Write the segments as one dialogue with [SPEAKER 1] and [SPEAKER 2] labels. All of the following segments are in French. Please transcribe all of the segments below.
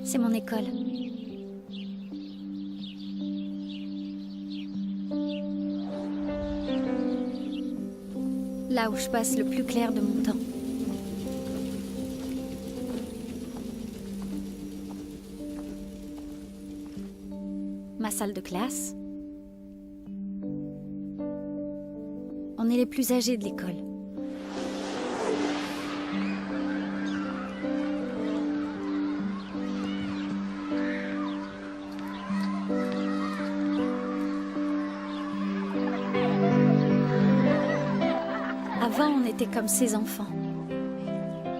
[SPEAKER 1] C'est mon école. Là où je passe le plus clair de mon temps. Ma salle de classe. On est les plus âgés de l'école. Avant, on était comme ces enfants.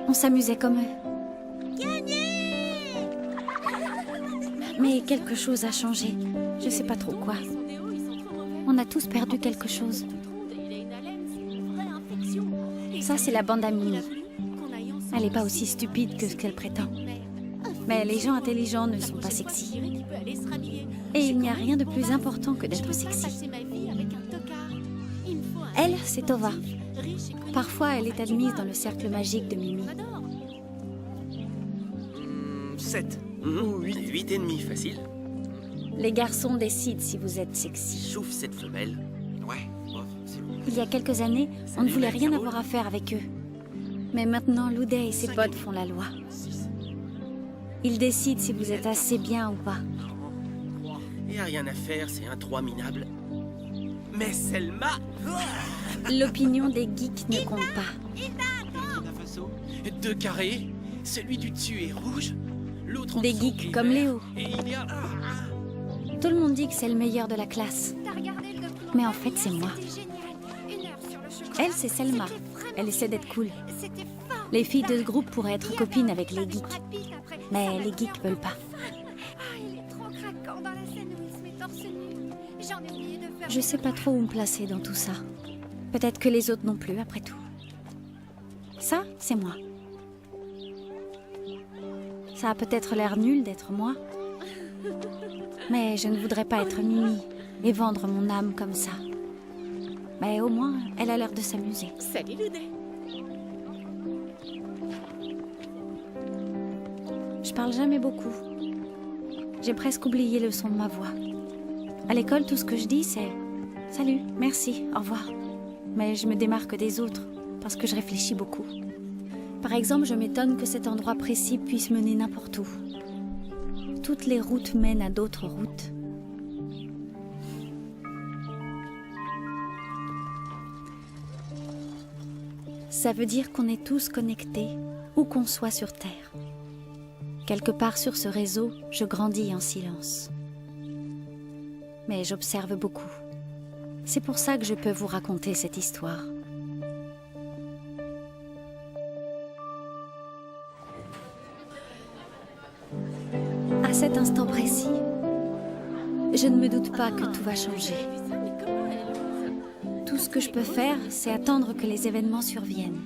[SPEAKER 1] On s'amusait comme eux. Mais quelque chose a changé. Je sais pas trop quoi. On a tous perdu quelque chose. Ça, c'est la bande à Mimi. Elle n'est pas aussi stupide que ce qu'elle prétend. Mais les gens intelligents ne sont pas sexy. Et il n'y a rien de plus important que d'être sexy. Elle, c'est Tova. Parfois, elle est admise dans le cercle magique de Mimi.
[SPEAKER 2] 7. 8 et demi, facile.
[SPEAKER 1] Les garçons décident si vous êtes sexy.
[SPEAKER 2] Sauf cette femelle. Ouais, c'est bon.
[SPEAKER 1] Il y a quelques années, on ne voulait rien avoir à faire avec eux. Mais maintenant, Loudet et ses potes font la loi. Ils décident si vous êtes assez bien ou pas.
[SPEAKER 2] Y a rien à faire, c'est un 3 minable. Mais Selma...
[SPEAKER 1] L'opinion des geeks ne compte pas.
[SPEAKER 2] 2 carrés, celui du dessus est rouge, l'autre en
[SPEAKER 1] Des
[SPEAKER 2] dessous
[SPEAKER 1] geeks
[SPEAKER 2] est
[SPEAKER 1] comme
[SPEAKER 2] vert,
[SPEAKER 1] Léo.
[SPEAKER 2] Et il y a...
[SPEAKER 1] Tout le monde dit que c'est le meilleur de la classe. Mais en fait, c'est moi. Elle, c'est Selma. Elle essaie d'être cool. Les filles de ce groupe pourraient être copines avec les geeks. Mais les geeks veulent pas. Je sais pas trop où me placer dans tout ça. Peut-être que les autres non plus, après tout. Ça, c'est moi. Ça a peut-être l'air nul d'être moi. Mais je ne voudrais pas être Mimi et vendre mon âme comme ça. Mais au moins, elle a l'air de s'amuser.
[SPEAKER 3] Salut Loudet.
[SPEAKER 1] Je parle jamais beaucoup. J'ai presque oublié le son de ma voix. À l'école, tout ce que je dis, c'est « Salut, merci, au revoir ». Mais je me démarque des autres, parce que je réfléchis beaucoup. Par exemple, je m'étonne que cet endroit précis puisse mener n'importe où. Toutes les routes mènent à d'autres routes. Ça veut dire qu'on est tous connectés, où qu'on soit sur Terre. Quelque part sur ce réseau, je grandis en silence. Mais j'observe beaucoup. C'est pour ça que je peux vous raconter cette histoire. À cet instant précis, je ne me doute pas que tout va changer. Tout ce que je peux faire, c'est attendre que les événements surviennent.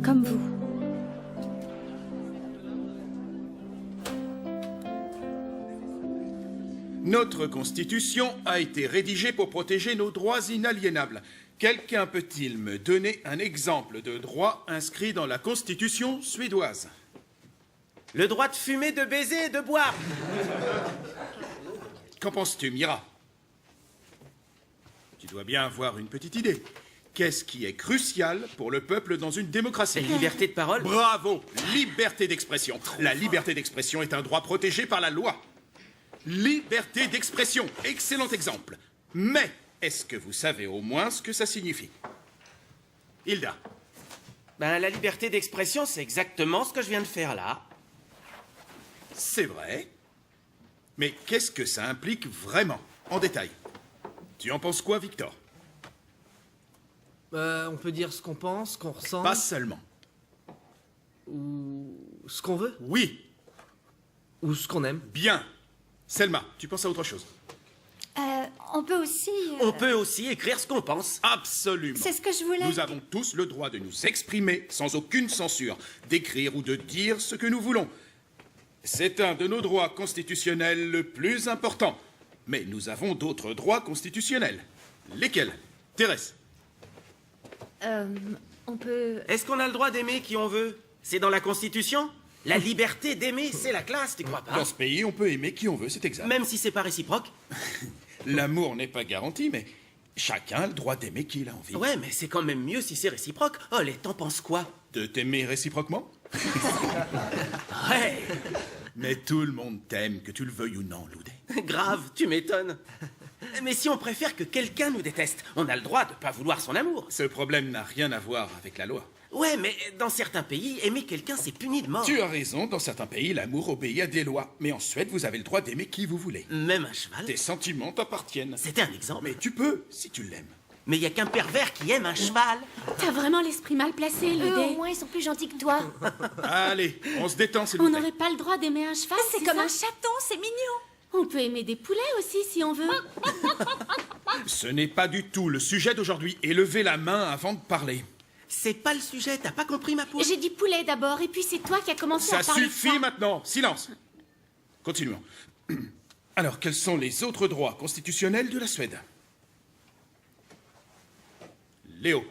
[SPEAKER 1] Comme vous.
[SPEAKER 4] Notre Constitution a été rédigée pour protéger nos droits inaliénables. Quelqu'un peut-il me donner un exemple de droit inscrit dans la Constitution suédoise?
[SPEAKER 2] Le droit de fumer, de baiser et de boire.
[SPEAKER 4] Qu'en penses-tu, Mira? Tu dois bien avoir une petite idée. Qu'est-ce qui est crucial pour le peuple dans une démocratie?
[SPEAKER 2] La liberté de parole.
[SPEAKER 4] Bravo! Liberté d'expression. La liberté d'expression est un droit protégé par la loi. Liberté d'expression, excellent exemple. Mais, est-ce que vous savez au moins ce que ça signifie? Hilda?
[SPEAKER 2] Ben, la liberté d'expression, c'est exactement ce que je viens de faire là.
[SPEAKER 4] C'est vrai. Mais qu'est-ce que ça implique vraiment, en détail? Tu en penses quoi, Victor?
[SPEAKER 5] On peut dire ce qu'on pense, ce qu'on ressent,
[SPEAKER 4] Pas seulement.
[SPEAKER 5] ou ce qu'on veut,
[SPEAKER 4] Oui,
[SPEAKER 5] ou ce qu'on aime.
[SPEAKER 4] bien. Selma, tu penses à autre chose?
[SPEAKER 6] On peut aussi...
[SPEAKER 2] On peut aussi écrire ce qu'on pense.
[SPEAKER 4] Absolument.
[SPEAKER 6] C'est ce que je voulais...
[SPEAKER 4] Nous avons tous le droit de nous exprimer sans aucune censure, d'écrire ou de dire ce que nous voulons. C'est un de nos droits constitutionnels le plus important. Mais nous avons d'autres droits constitutionnels. Lesquels? Thérèse?
[SPEAKER 6] On peut...
[SPEAKER 2] Est-ce qu'on a le droit d'aimer qui on veut? C'est dans la Constitution? La liberté d'aimer, c'est la classe, tu crois pas?
[SPEAKER 4] Dans ce pays, on peut aimer qui on veut, c'est exact.
[SPEAKER 2] Même si c'est pas réciproque?
[SPEAKER 4] L'amour n'est pas garanti, mais chacun a le droit d'aimer qui il a envie.
[SPEAKER 2] Ouais, mais c'est quand même mieux si c'est réciproque. Oh, t'en penses quoi?
[SPEAKER 4] De t'aimer réciproquement?
[SPEAKER 2] Ouais.
[SPEAKER 4] Mais tout le monde t'aime, que tu le veuilles ou non, Loudet.
[SPEAKER 2] Grave, tu m'étonnes. Mais si on préfère que quelqu'un nous déteste, on a le droit de pas vouloir son amour.
[SPEAKER 4] Ce problème n'a rien à voir avec la loi.
[SPEAKER 2] Ouais, mais dans certains pays, aimer quelqu'un, c'est puni de mort.
[SPEAKER 4] Tu as raison, dans certains pays, l'amour obéit à des lois. Mais en Suède, vous avez le droit d'aimer qui vous voulez.
[SPEAKER 2] Même un cheval.
[SPEAKER 4] Tes sentiments t'appartiennent.
[SPEAKER 2] C'était un exemple.
[SPEAKER 4] Mais tu peux, si tu l'aimes.
[SPEAKER 2] Mais y a qu'un pervers qui aime un cheval.
[SPEAKER 1] T'as vraiment l'esprit mal placé,
[SPEAKER 6] Eux, au
[SPEAKER 1] Ludé.
[SPEAKER 6] moins, ils sont plus gentils que toi.
[SPEAKER 4] Allez, on se détend, s'il vous
[SPEAKER 1] On
[SPEAKER 4] plaît.
[SPEAKER 1] n'aurait pas le droit d'aimer un cheval,
[SPEAKER 3] C'est comme un chaton, c'est mignon.
[SPEAKER 1] On peut aimer des poulets aussi, si on veut.
[SPEAKER 4] Ce n'est pas du tout le sujet d'aujourd'hui. Et levez la main avant de parler.
[SPEAKER 2] C'est pas le sujet, t'as pas compris ma poule?
[SPEAKER 1] J'ai dit poulet d'abord, et puis c'est toi qui as commencé
[SPEAKER 4] Ça
[SPEAKER 1] à parler de
[SPEAKER 4] suffit
[SPEAKER 1] ça.
[SPEAKER 4] maintenant. Silence. Continuons. Alors, quels sont les autres droits constitutionnels de la Suède? Léo.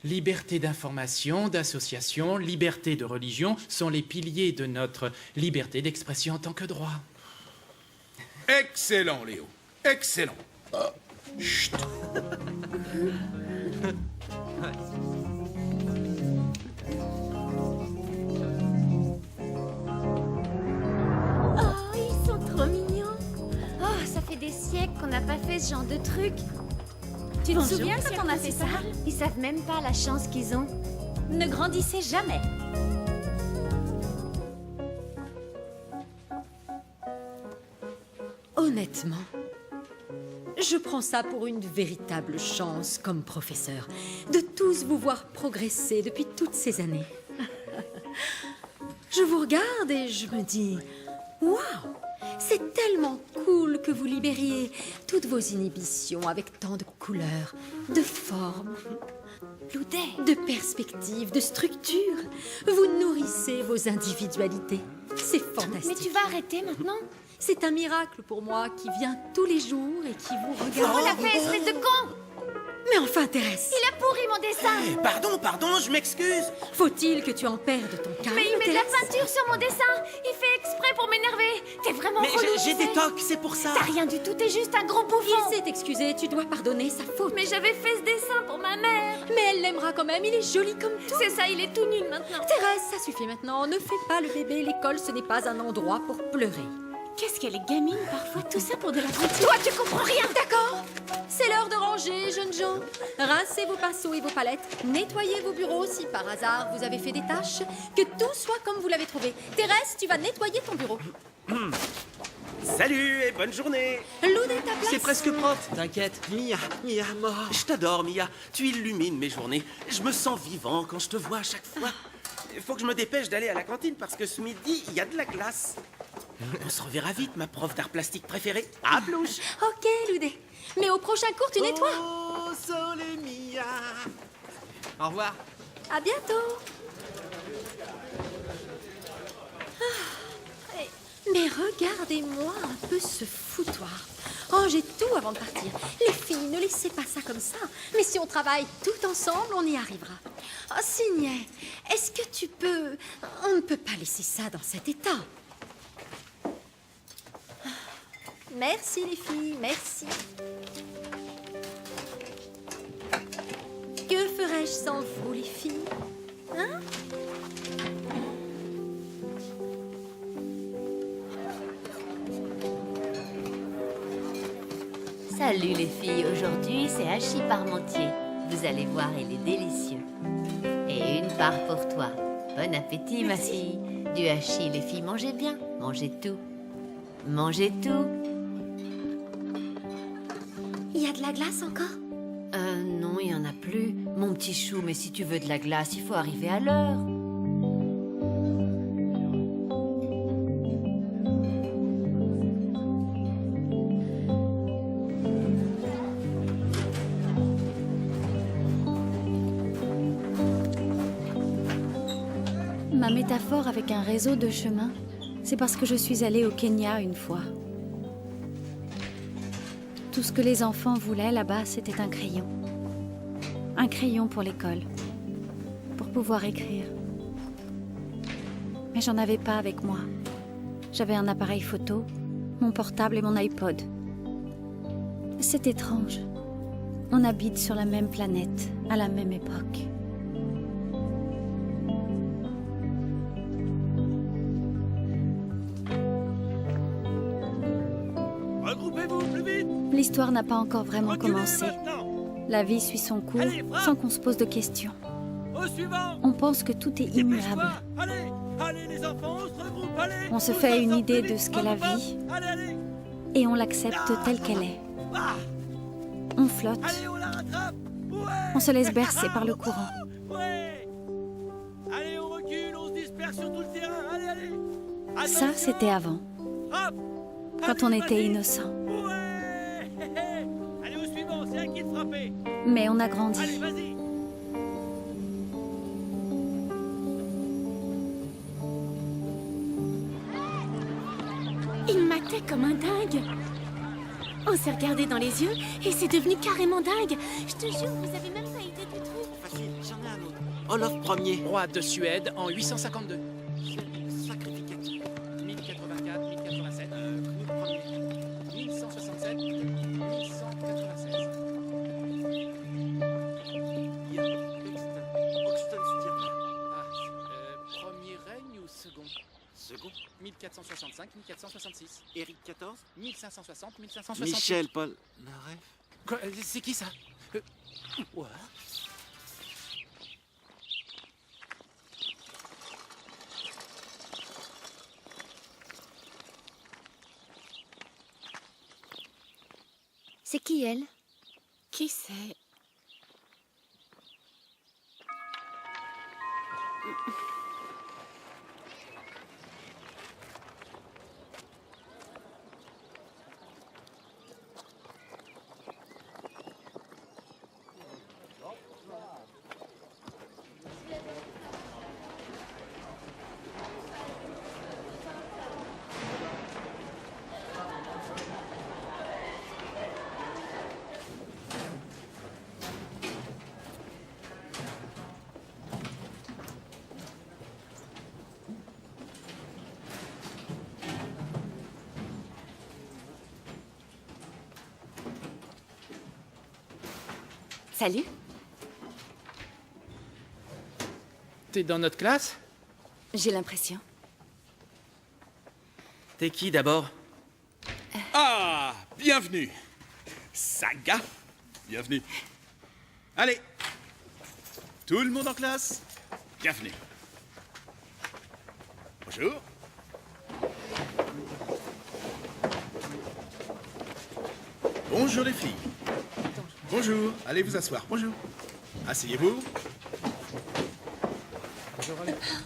[SPEAKER 7] Liberté d'information, d'association, liberté de religion sont les piliers de notre liberté d'expression en tant que droit.
[SPEAKER 4] Excellent, Léo. Excellent. Chut.
[SPEAKER 3] Oh, ils sont trop mignons.
[SPEAKER 6] Oh, ça fait des siècles qu'on n'a pas fait ce genre de truc.
[SPEAKER 3] Tu te
[SPEAKER 1] Bonjour,
[SPEAKER 3] souviens
[SPEAKER 1] monsieur
[SPEAKER 3] quand on a
[SPEAKER 1] le
[SPEAKER 3] fait ça?
[SPEAKER 6] Ils savent même pas la chance qu'ils ont.
[SPEAKER 3] Ne grandissez jamais.
[SPEAKER 8] Honnêtement, je prends ça pour une véritable chance comme professeur, de tous vous voir progresser depuis toutes ces années. Je vous regarde et je me dis, waouh, c'est tellement cool que vous libériez toutes vos inhibitions avec tant de couleurs, de formes, de perspectives, de structures. Vous nourrissez vos individualités. C'est fantastique.
[SPEAKER 6] Mais tu vas arrêter maintenant?
[SPEAKER 8] C'est un miracle pour moi qui vient tous les jours et qui vous
[SPEAKER 6] Oh,
[SPEAKER 8] regarde.
[SPEAKER 6] l'a fait, espèce de con!
[SPEAKER 8] Mais enfin, Thérèse,
[SPEAKER 6] Il a pourri mon dessin!
[SPEAKER 2] Eh, pardon, je m'excuse.
[SPEAKER 8] faut-il que tu en perdes ton calme,
[SPEAKER 6] Mais il met de la
[SPEAKER 8] Thérèse?
[SPEAKER 6] peinture sur mon dessin! Il fait exprès pour m'énerver! T'es vraiment
[SPEAKER 2] Mais
[SPEAKER 6] relou,
[SPEAKER 2] j'ai
[SPEAKER 6] tu
[SPEAKER 2] des
[SPEAKER 6] sais.
[SPEAKER 2] tocs, c'est pour ça.
[SPEAKER 6] T'as rien du tout, t'es juste un gros bouffon!
[SPEAKER 8] Il s'est excusé, tu dois pardonner sa faute.
[SPEAKER 6] Mais j'avais fait ce dessin pour ma mère!
[SPEAKER 8] Mais elle l'aimera quand même, il est joli comme tout.
[SPEAKER 6] C'est ça, il est tout nul maintenant!
[SPEAKER 8] Thérèse, ça suffit maintenant, ne fais pas le bébé, l'école ce n'est pas un endroit pour pleurer.
[SPEAKER 1] Qu'est-ce qu'elle est gamine parfois, tout ça pour de la peinture.
[SPEAKER 6] Toi, tu comprends rien!
[SPEAKER 8] D'accord, c'est l'heure de ranger, jeunes gens. Rincez vos pinceaux et vos palettes, nettoyez vos bureaux si par hasard vous avez fait des tâches, que tout soit comme vous l'avez trouvé. Thérèse, tu vas nettoyer ton bureau.
[SPEAKER 2] Salut et bonne journée.
[SPEAKER 8] Loudé ta place.
[SPEAKER 5] C'est presque propre. T'inquiète. Mia, mort.
[SPEAKER 2] Je t'adore, Mia. Tu illumines mes journées. Je me sens vivant quand je te vois à chaque fois. Il faut que je me dépêche d'aller à la cantine parce que ce midi, il y a de la glace. On se reverra vite, ma prof d'art plastique préférée. À blouche.
[SPEAKER 8] Ok, Loudé. Mais au prochain cours, tu nettoies.
[SPEAKER 5] Oh, Sole Mia. Au revoir.
[SPEAKER 8] À bientôt. Mais regardez-moi un peu ce foutoir. Oh, j'ai tout avant de partir. Les filles, ne laissez pas ça comme ça. Mais si on travaille tout ensemble, on y arrivera. Oh, Signet, est-ce que tu peux... On ne peut pas laisser ça dans cet état. Merci les filles, merci. Que ferais-je sans vous les filles? Hein?
[SPEAKER 9] Salut les filles, aujourd'hui c'est hachis parmentier. Vous allez voir, il est délicieux. Et une part pour toi. Bon appétit ma fille. Du hachis, les filles, mangez bien. Mangez tout. Mangez tout.
[SPEAKER 8] Il y a de la glace encore?
[SPEAKER 9] Non, il y en a plus. Mon petit chou, mais si tu veux de la glace, il faut arriver à l'heure.
[SPEAKER 1] Ma métaphore avec un réseau de chemins, c'est parce que je suis allée au Kenya une fois. Tout ce que les enfants voulaient là-bas, c'était un crayon. Un crayon pour l'école, pour pouvoir écrire. mais j'en avais pas avec moi. J'avais un appareil photo, mon portable et mon iPod. C'est étrange. On habite sur la même planète, à la même époque.
[SPEAKER 10] Regroupez-vous plus vite.
[SPEAKER 1] L'histoire n'a pas encore vraiment
[SPEAKER 10] Reculez
[SPEAKER 1] commencé.
[SPEAKER 10] maintenant.
[SPEAKER 1] La vie suit son cours
[SPEAKER 10] Allez, frappe.
[SPEAKER 1] sans qu'on se pose de questions.
[SPEAKER 10] Au suivant.
[SPEAKER 1] On pense que tout est immuable.
[SPEAKER 10] Dépêche-toi. Allez, allez les enfants, on se regroupe, allez.
[SPEAKER 1] On se
[SPEAKER 10] Tous
[SPEAKER 1] fait une
[SPEAKER 10] ensemble,
[SPEAKER 1] idée
[SPEAKER 10] plus
[SPEAKER 1] de
[SPEAKER 10] vite.
[SPEAKER 1] ce qu'est la
[SPEAKER 10] Hop, hop,
[SPEAKER 1] vie.
[SPEAKER 10] hop. Allez, allez.
[SPEAKER 1] Et on l'accepte telle qu'elle est.
[SPEAKER 10] Ah,
[SPEAKER 1] On flotte.
[SPEAKER 10] allez, on la rattrape. Ouais.
[SPEAKER 1] On se laisse bercer par le courant.
[SPEAKER 10] Ouais. Allez, on recule, on se disperse sur tout le terrain. Allez, allez.
[SPEAKER 1] Ça,
[SPEAKER 10] Attention.
[SPEAKER 1] c'était avant,
[SPEAKER 10] Hop.
[SPEAKER 1] quand on
[SPEAKER 10] Allez,
[SPEAKER 1] était
[SPEAKER 10] vas-y.
[SPEAKER 1] innocent.
[SPEAKER 10] Ouais. Allez, au suivant, c'est à qui de frapper.
[SPEAKER 1] Mais on a
[SPEAKER 10] Allez,
[SPEAKER 1] grandi.
[SPEAKER 10] vas-y.
[SPEAKER 3] Il matait comme un dingue. On s'est regardé dans les yeux et c'est devenu carrément dingue. Je te jure, vous avez même pas idée du truc.
[SPEAKER 5] Facile, j'en ai un autre. Olaf Ier.
[SPEAKER 7] Roi de Suède en 852.
[SPEAKER 5] Sacrificateur.
[SPEAKER 7] 1084, 1087,
[SPEAKER 5] Knut Ier.
[SPEAKER 7] 1167, 1196.
[SPEAKER 5] Oxenstierna.
[SPEAKER 7] Premier règne ou second
[SPEAKER 5] Second.
[SPEAKER 7] 1465, 1466.
[SPEAKER 5] Éric XIV.
[SPEAKER 7] 1560, 1560.
[SPEAKER 5] Michel Paul Naref.
[SPEAKER 7] Quoi, c'est qui ça ouais.
[SPEAKER 8] C'est qui elle?
[SPEAKER 3] Qui c'est?
[SPEAKER 9] Salut.
[SPEAKER 7] T'es dans notre classe?
[SPEAKER 9] J'ai l'impression.
[SPEAKER 2] T'es qui d'abord?
[SPEAKER 4] Ah, bienvenue. Saga, bienvenue. Allez, tout le monde en classe, bienvenue. Bonjour. Bonjour les filles. Bonjour, allez vous asseoir, bonjour. Asseyez-vous.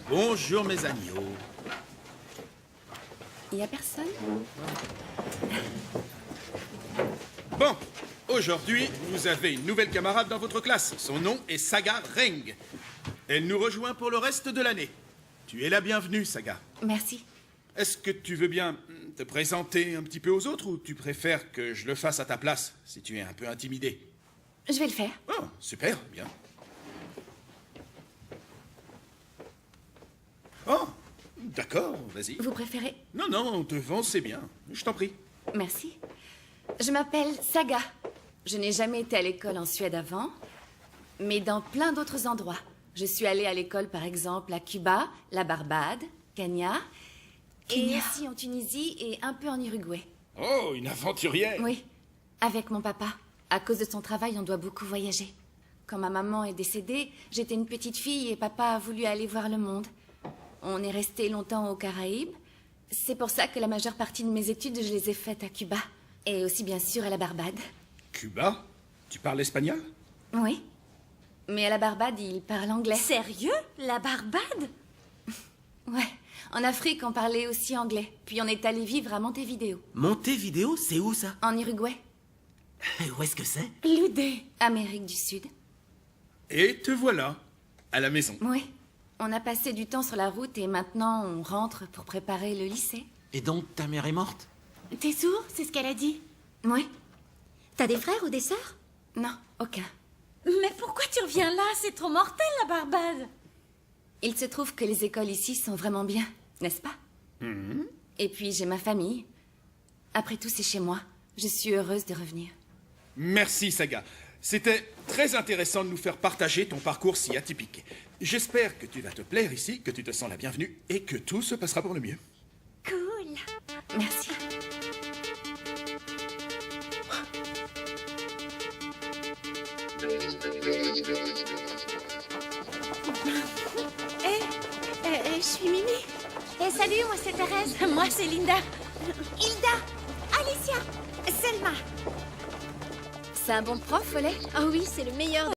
[SPEAKER 4] Bonjour mes agneaux.
[SPEAKER 9] Il y a personne?
[SPEAKER 4] Bon, aujourd'hui, vous avez une nouvelle camarade dans votre classe. Son nom est Saga Reng. Elle nous rejoint pour le reste de l'année. Tu es la bienvenue, Saga.
[SPEAKER 9] Merci.
[SPEAKER 4] Est-ce que tu veux bien te présenter un petit peu aux autres ou tu préfères que je le fasse à ta place, si tu es un peu intimidé?
[SPEAKER 9] Je vais le faire.
[SPEAKER 4] Oh, super, bien. Oh, d'accord, vas-y.
[SPEAKER 9] Vous préférez?
[SPEAKER 4] Non, non, devant, c'est bien. Je t'en prie.
[SPEAKER 9] Merci. Je m'appelle Saga. Je n'ai jamais été à l'école en Suède avant, mais dans plein d'autres endroits. Je suis allée à l'école, par exemple, à Cuba, la Barbade, Kenya, et aussi en Tunisie et un peu en Uruguay.
[SPEAKER 4] Oh, une aventurière.
[SPEAKER 9] Oui, avec mon papa. À cause de son travail, on doit beaucoup voyager. Quand ma maman est décédée, j'étais une petite fille et papa a voulu aller voir le monde. On est resté longtemps aux Caraïbes. C'est pour ça que la majeure partie de mes études, je les ai faites à Cuba. Et aussi, bien sûr, à la Barbade.
[SPEAKER 4] Cuba? Tu parles espagnol?
[SPEAKER 9] Oui. Mais à la Barbade, ils parlent anglais.
[SPEAKER 3] Sérieux? La Barbade?
[SPEAKER 9] Ouais. En Afrique, on parlait aussi anglais. Puis on est allé vivre à Montevideo,
[SPEAKER 2] Montevideo, c'est où ça?
[SPEAKER 9] en Uruguay.
[SPEAKER 2] Où est-ce que c'est?
[SPEAKER 3] Loudé.
[SPEAKER 9] Amérique du Sud.
[SPEAKER 4] Et te voilà, à la maison.
[SPEAKER 9] Oui. On a passé du temps sur la route et maintenant on rentre pour préparer le lycée.
[SPEAKER 5] Et donc, ta mère est morte?
[SPEAKER 3] T'es sourd? C'est ce qu'elle a dit.
[SPEAKER 9] Oui.
[SPEAKER 8] T'as des frères ou des sœurs?
[SPEAKER 9] Non, aucun.
[SPEAKER 3] Mais pourquoi tu reviens là? C'est trop mortel, la Barbade.
[SPEAKER 9] Il se trouve que les écoles ici sont vraiment bien.
[SPEAKER 1] N'est-ce pas? Et puis j'ai ma famille. Après tout, c'est chez moi. Je suis heureuse de revenir.
[SPEAKER 4] Merci, Saga. C'était très intéressant de nous faire partager ton parcours si atypique. J'espère que tu vas te plaire ici, que tu te sens la bienvenue et que tout se passera pour le mieux.
[SPEAKER 3] Cool.
[SPEAKER 1] Merci.
[SPEAKER 3] Je suis Mimi.
[SPEAKER 6] Et salut, moi c'est Thérèse.
[SPEAKER 3] Moi, c'est Linda.
[SPEAKER 6] Hilda, Alicia, Selma.
[SPEAKER 1] C'est un bon prof, Follet?
[SPEAKER 3] Oh oui, c'est le meilleur.